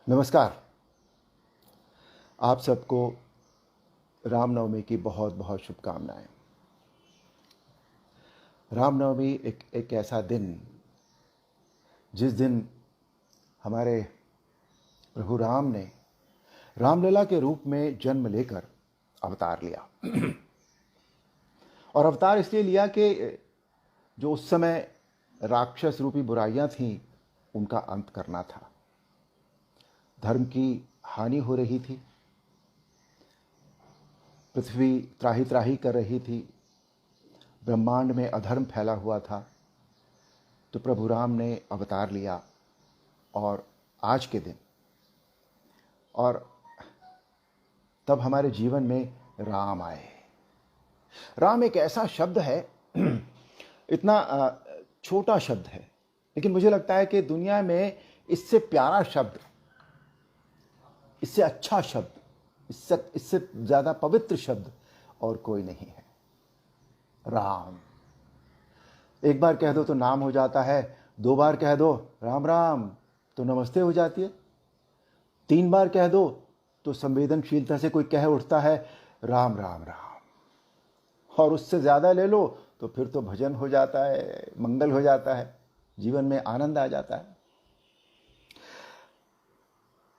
नमस्कार। आप सबको रामनवमी की बहुत बहुत शुभकामनाएं। रामनवमी एक ऐसा दिन जिस दिन हमारे प्रभु राम ने रामलला के रूप में जन्म लेकर अवतार लिया। और अवतार इसलिए लिया कि जो उस समय राक्षस रूपी बुराइयां थीं उनका अंत करना था। धर्म की हानि हो रही थी, पृथ्वी त्राही त्राही कर रही थी, ब्रह्मांड में अधर्म फैला हुआ था। तो प्रभु राम ने अवतार लिया और आज के दिन और तब हमारे जीवन में राम आए। राम एक ऐसा शब्द है, इतना छोटा शब्द है, लेकिन मुझे लगता है कि दुनिया में इससे प्यारा शब्द, इससे अच्छा शब्द, इससे ज़्यादा पवित्र शब्द और कोई नहीं है। राम एक बार कह दो तो नाम हो जाता है, दो बार कह दो राम राम तो नमस्ते हो जाती है, तीन बार कह दो तो संवेदनशीलता से कोई कह उठता है राम राम राम, और उससे ज़्यादा ले लो तो फिर तो भजन हो जाता है, मंगल हो जाता है, जीवन में आनंद आ जाता है।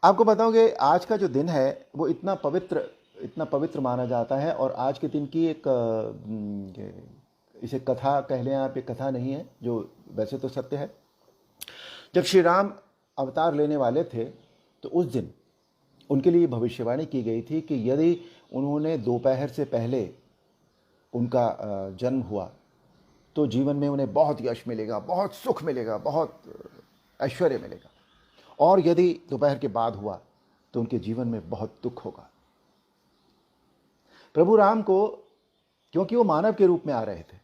आपको बताऊं कि आज का जो दिन है वो इतना पवित्र माना जाता है। और आज के दिन की एक इसे कथा कह लें आप, एक कथा नहीं है, जो वैसे तो सत्य है। जब श्री राम अवतार लेने वाले थे तो उस दिन उनके लिए भविष्यवाणी की गई थी कि यदि उन्होंने दोपहर से पहले उनका जन्म हुआ तो जीवन में उन्हें बहुत यश मिलेगा, बहुत सुख मिलेगा, बहुत ऐश्वर्य मिलेगा, और यदि दोपहर के बाद हुआ तो उनके जीवन में बहुत दुख होगा। प्रभु राम को, क्योंकि वो मानव के रूप में आ रहे थे,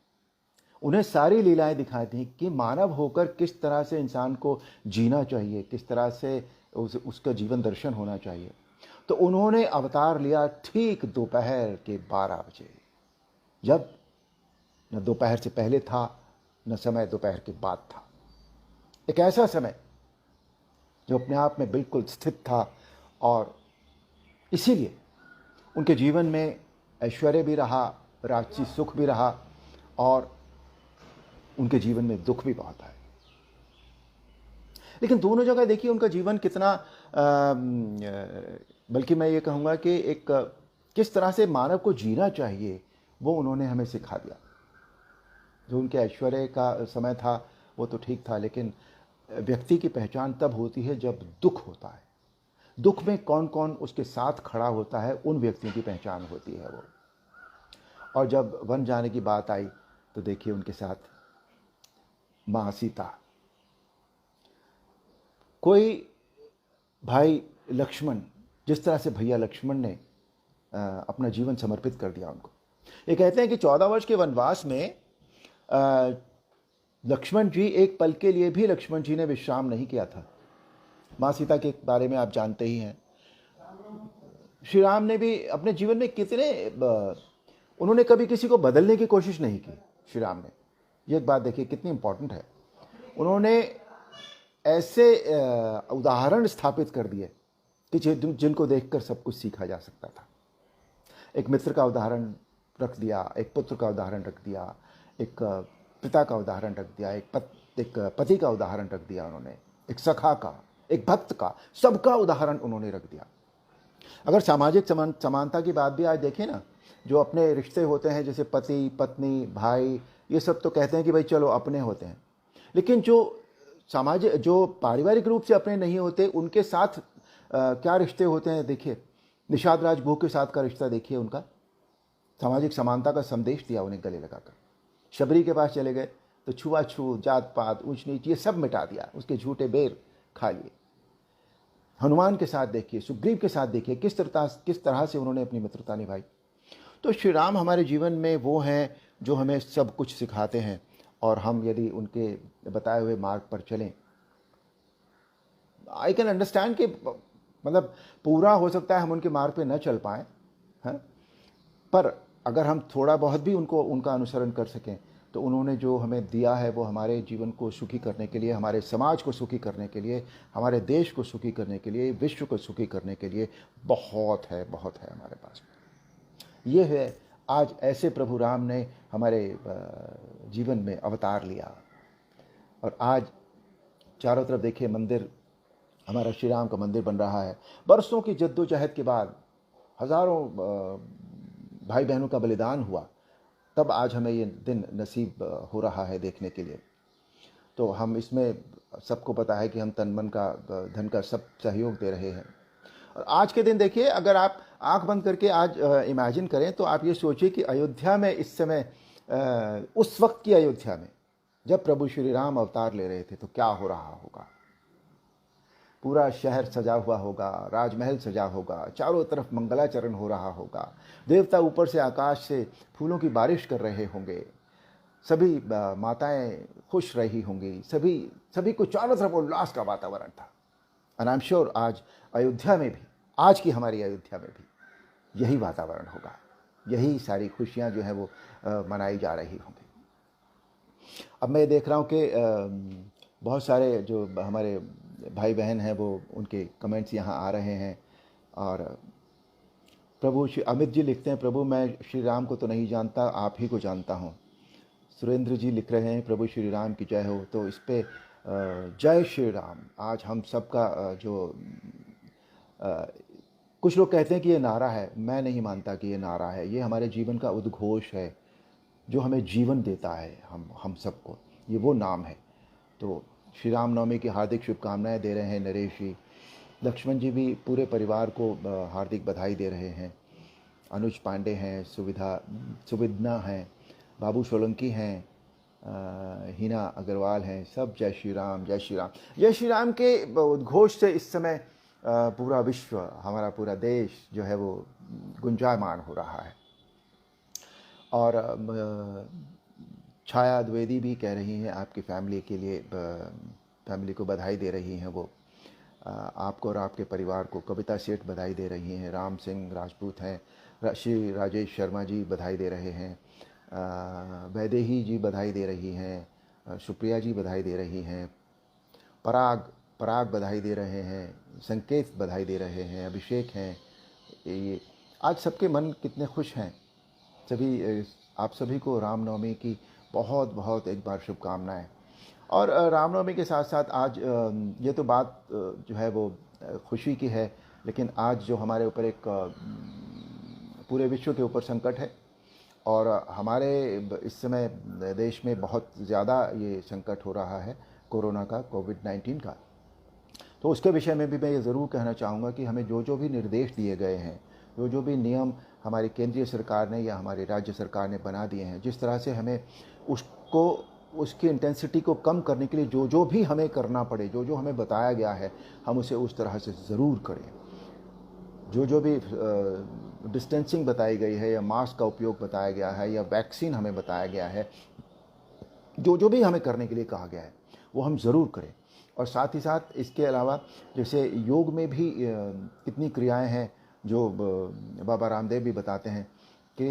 उन्हें सारी लीलाएं दिखाई थी कि मानव होकर किस तरह से इंसान को जीना चाहिए, किस तरह से उसका जीवन दर्शन होना चाहिए। तो उन्होंने अवतार लिया ठीक दोपहर के 12 बजे, जब न दोपहर से पहले था न समय दोपहर के बाद था। एक ऐसा समय जो अपने आप में बिल्कुल स्थित था, और इसीलिए उनके जीवन में ऐश्वर्य भी रहा, राजसी सुख भी रहा, और उनके जीवन में दुख भी बहुत आए। लेकिन दोनों जगह देखिए उनका जीवन कितना बल्कि मैं ये कहूँगा कि एक किस तरह से मानव को जीना चाहिए वो उन्होंने हमें सिखा दिया। जो उनके ऐश्वर्य का समय था वो तो ठीक था, लेकिन व्यक्ति की पहचान तब होती है जब दुख होता है। दुख में कौन कौन उसके साथ खड़ा होता है, उन व्यक्तियों की पहचान होती है वो। और जब वन जाने की बात आई तो देखिए उनके साथ माँ सीता, कोई भाई लक्ष्मण, जिस तरह से भैया लक्ष्मण ने अपना जीवन समर्पित कर दिया उनको। ये कहते हैं कि 14 वर्ष के वनवास में लक्ष्मण जी, एक पल के लिए भी लक्ष्मण जी ने विश्राम नहीं किया था। माँ सीता के बारे में आप जानते ही हैं। श्री राम ने भी अपने जीवन में कितने उन्होंने कभी किसी को बदलने की कोशिश नहीं की। श्री राम ने, ये एक बात देखिए कितनी इंपॉर्टेंट है, उन्होंने ऐसे उदाहरण स्थापित कर दिए कि जिनको देखकर सब कुछ सीखा जा सकता था। एक मित्र का उदाहरण रख दिया, एक पुत्र का उदाहरण रख दिया, एक पिता का उदाहरण रख दिया, एक पति का उदाहरण रख दिया उन्होंने, एक सखा का, एक भक्त का, सबका उदाहरण उन्होंने रख दिया। अगर सामाजिक समानता की बात भी आज देखें ना, जो अपने रिश्ते होते हैं जैसे पति पत्नी भाई, ये सब तो कहते हैं कि भाई चलो अपने होते हैं, लेकिन जो पारिवारिक रूप से अपने नहीं होते उनके साथ क्या रिश्ते होते हैं। देखिए निषाद राजगुह के साथ का रिश्ता देखिए, उनका सामाजिक समानता का संदेश दिया उन्हें गले लगाकर। शबरी के पास चले गए तो छुआछूत, जात पात, ऊंच नीच, ये सब मिटा दिया, उसके झूठे बेर खा लिए। हनुमान के साथ देखिए, सुग्रीव के साथ देखिए, किस तरह से उन्होंने अपनी मित्रता निभाई। तो श्री राम हमारे जीवन में वो हैं जो हमें सब कुछ सिखाते हैं, और हम यदि उनके बताए हुए मार्ग पर चलें, आई कैन अंडरस्टैंड कि मतलब पूरा हो सकता है हम उनके मार्ग पे न चल पाएँ, हैं, पर अगर हम थोड़ा बहुत भी उनका अनुसरण कर सकें तो उन्होंने जो हमें दिया है वो हमारे जीवन को सुखी करने के लिए, हमारे समाज को सुखी करने के लिए, हमारे देश को सुखी करने के लिए, विश्व को सुखी करने के लिए बहुत है हमारे पास। ये है, आज ऐसे प्रभु राम ने हमारे जीवन में अवतार लिया और आज चारों तरफ देखिए मंदिर, हमारा श्री राम का मंदिर बन रहा है। बरसों की जद्दोजहद के बाद, हजारों भाई बहनों का बलिदान हुआ, तब आज हमें ये दिन नसीब हो रहा है देखने के लिए। तो हम इसमें, सबको पता है कि हम तन मन का, धन का सब सहयोग दे रहे हैं। और आज के दिन देखिए, अगर आप आंख बंद करके आज इमेजिन करें तो आप ये सोचिए कि अयोध्या में इस समय, उस वक्त की अयोध्या में जब प्रभु श्री राम अवतार ले रहे थे, तो क्या हो रहा होगा। पूरा शहर सजा हुआ होगा, राजमहल सजा होगा, चारों तरफ मंगलाचरण हो रहा होगा, देवता ऊपर से आकाश से फूलों की बारिश कर रहे होंगे, सभी माताएं खुश रही होंगी, सभी को चारों तरफ उल्लास का वातावरण था। एंड आई एम श्योर आज अयोध्या में भी, आज की हमारी अयोध्या में भी यही वातावरण होगा, यही सारी खुशियां जो है वो मनाई जा रही होंगी। अब मैं देख रहा हूँ कि बहुत सारे जो हमारे भाई बहन हैं वो, उनके कमेंट्स यहाँ आ रहे हैं। और प्रभु श्री अमित जी लिखते हैं, प्रभु मैं श्री राम को तो नहीं जानता, आप ही को जानता हूँ। सुरेंद्र जी लिख रहे हैं, प्रभु श्री राम की जय हो। तो इस पे जय श्री राम। आज हम सबका जो कुछ लोग कहते हैं कि ये नारा है, मैं नहीं मानता कि ये नारा है। ये हमारे जीवन का उद्घोष है जो हमें जीवन देता है, हम सबको, ये वो नाम है। तो श्री राम नवमी की हार्दिक शुभकामनाएं दे रहे हैं नरेश जी। लक्ष्मण जी भी पूरे परिवार को हार्दिक बधाई दे रहे हैं। अनुज पांडे हैं, सुविधना हैं, बाबू सोलंकी हैं, हिना अग्रवाल हैं, सब जय श्री राम, जय श्री राम। जय श्री राम के उद्घोष से इस समय पूरा विश्व, हमारा पूरा देश जो है वो गुंजायमान हो रहा है। और छाया द्विवेदी भी कह रही हैं, आपकी फैमिली के लिए, फैमिली को बधाई दे रही हैं वो, आपको और आपके परिवार को। कविता सेठ बधाई दे रही हैं, राम सिंह राजपूत हैं, श्री राजेश शर्मा जी बधाई दे रहे हैं, वैदेही जी बधाई दे रही हैं, सुप्रिया जी बधाई दे रही हैं, पराग बधाई दे रहे हैं, संकेत बधाई दे रहे हैं, अभिषेक हैं। ये आज सबके मन कितने खुश हैं। आप सभी को रामनवमी की बहुत बहुत एक बार शुभकामनाएं। और रामनवमी के साथ साथ आज ये तो बात जो है वो खुशी की है, लेकिन आज जो हमारे ऊपर एक पूरे विश्व के ऊपर संकट है, और हमारे इस समय देश में बहुत ज़्यादा ये संकट हो रहा है कोरोना का, कोविड-19 का। तो उसके विषय में भी मैं ये ज़रूर कहना चाहूँगा कि हमें जो भी निर्देश दिए गए हैं, जो भी नियम हमारी केंद्रीय सरकार ने या हमारी राज्य सरकार ने बना दिए हैं, जिस तरह से हमें उसकी इंटेंसिटी को कम करने के लिए जो भी हमें करना पड़े, जो हमें बताया गया है, हम उसे उस तरह से ज़रूर करें। जो भी डिस्टेंसिंग बताई गई है, या मास्क का उपयोग बताया गया है, या वैक्सीन हमें बताया गया है, जो भी हमें करने के लिए कहा गया है वो हम ज़रूर करें। और साथ ही साथ इसके अलावा जैसे योग में भी कितनी क्रियाएं हैं जो बाबा रामदेव भी बताते हैं कि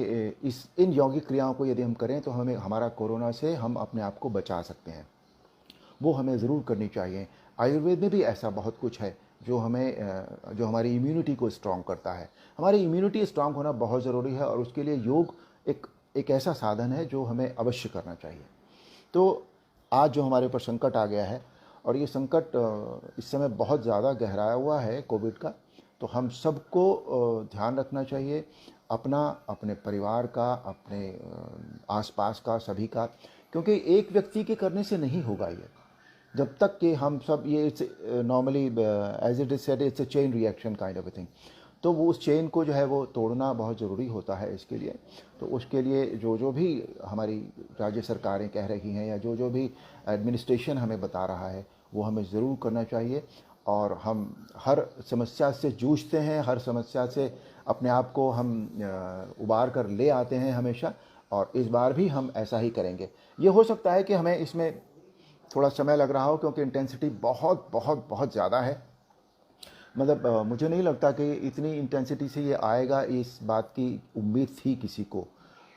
इन यौगिक क्रियाओं को यदि हम करें तो हमारा कोरोना से हम अपने आप को बचा सकते हैं, वो हमें ज़रूर करनी चाहिए। आयुर्वेद में भी ऐसा बहुत कुछ है जो हमारी इम्यूनिटी को स्ट्रॉन्ग करता है। हमारी इम्यूनिटी स्ट्रॉन्ग होना बहुत ज़रूरी है, और उसके लिए योग एक ऐसा साधन है जो हमें अवश्य करना चाहिए। तो आज जो हमारे ऊपर संकट आ गया है, और ये संकट इस समय बहुत ज़्यादा गहराया हुआ है कोविड का, तो हम सबको ध्यान रखना चाहिए, अपने परिवार का, अपने आसपास का, सभी का, क्योंकि एक व्यक्ति के करने से नहीं होगा ये। जब तक कि हम सब ये normally as it is said, it's a chain reaction kind of a thing. तो वो उस चेन को जो है वो तोड़ना बहुत ज़रूरी होता है इसके लिए। तो उसके लिए जो भी हमारी राज्य सरकारें कह रही हैं, या जो भी एडमिनिस्ट्रेशन हमें बता रहा है, वो हमें ज़रूर करना चाहिए। और हम हर समस्या से जूझते हैं, हर समस्या से अपने आप को हम उबार कर ले आते हैं हमेशा, और इस बार भी हम ऐसा ही करेंगे। ये हो सकता है कि हमें इसमें थोड़ा समय लग रहा हो, क्योंकि इंटेंसिटी बहुत बहुत बहुत ज़्यादा है। मतलब मुझे नहीं लगता कि इतनी इंटेंसिटी से ये आएगा, इस बात की उम्मीद थी किसी को,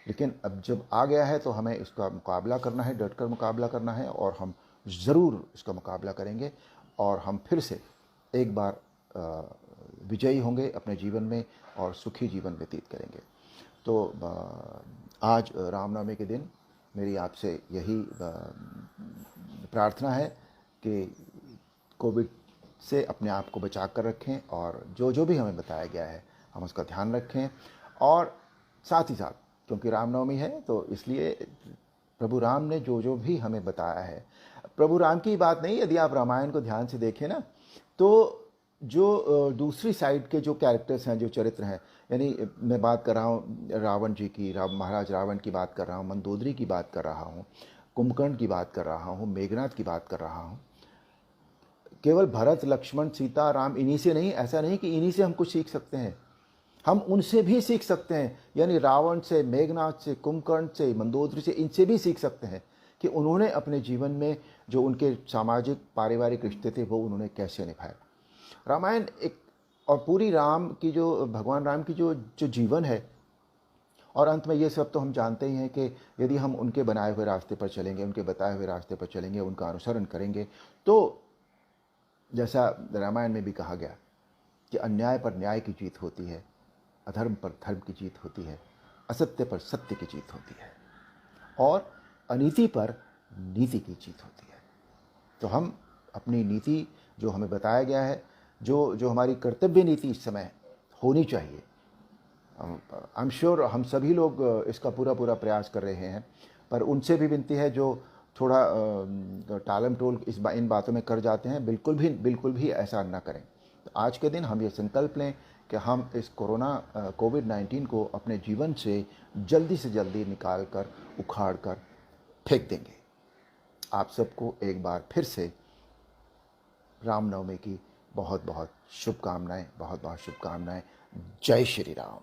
लेकिन अब जब आ गया है तो हमें इसका मुकाबला करना है, डट कर मुकाबला करना है, और हम ज़रूर इसका मुकाबला करेंगे और हम फिर से एक बार विजयी होंगे अपने जीवन में और सुखी जीवन व्यतीत करेंगे। तो आज रामनवमी के दिन मेरी आपसे यही प्रार्थना है कि कोविड से अपने आप को बचा कर रखें और जो जो भी हमें बताया गया है हम उसका ध्यान रखें। और साथ ही साथ क्योंकि रामनवमी है तो इसलिए प्रभु राम ने जो जो भी हमें बताया है, प्रभु राम की बात नहीं, यदि आप रामायण को ध्यान से देखें ना तो जो दूसरी साइड के जो कैरेक्टर्स हैं, जो चरित्र हैं, यानी मैं बात कर रहा हूँ रावण जी की, महाराज रावण की बात कर रहा हूँ, मंदोदरी की बात कर रहा हूँ, कुंभकर्ण की बात कर रहा हूँ, मेघनाथ की बात कर रहा हूँ। केवल भरत, लक्ष्मण, सीता, राम इन्हीं से नहीं, ऐसा नहीं कि इन्हीं से हम कुछ सीख सकते हैं, हम उनसे भी सीख सकते हैं। यानी रावण से, मेघनाथ से, कुंभकर्ण से, मंदोदरी से, इनसे भी सीख सकते हैं कि उन्होंने अपने जीवन में जो उनके सामाजिक पारिवारिक रिश्ते थे वो उन्होंने कैसे निभाए। रामायण एक और पूरी राम की जो भगवान राम की जो जीवन है, और अंत में ये सब तो हम जानते ही हैं कि यदि हम उनके बनाए हुए रास्ते पर चलेंगे, उनके बताए हुए रास्ते पर चलेंगे, उनका अनुसरण करेंगे, तो जैसा रामायण में भी कहा गया कि अन्याय पर न्याय की जीत होती है, अधर्म पर धर्म की जीत होती है, असत्य पर सत्य की जीत होती है, और अनीति पर नीति की जीत होती है। तो हम अपनी नीति जो हमें बताया गया है, जो हमारी कर्तव्य नीति इस समय होनी चाहिए, आई एम श्योर हम सभी लोग इसका पूरा प्रयास कर रहे हैं, पर उनसे भी विनती है जो थोड़ा टालम टोल इन बातों में कर जाते हैं, बिल्कुल भी ऐसा ना करें। तो आज के दिन हम ये संकल्प लें कि हम इस कोविड-19 को अपने जीवन से जल्दी निकाल कर, उखाड़ कर फेंक देंगे। आप सबको एक बार फिर से रामनवमी की बहुत शुभकामनाएं। जय श्री राम।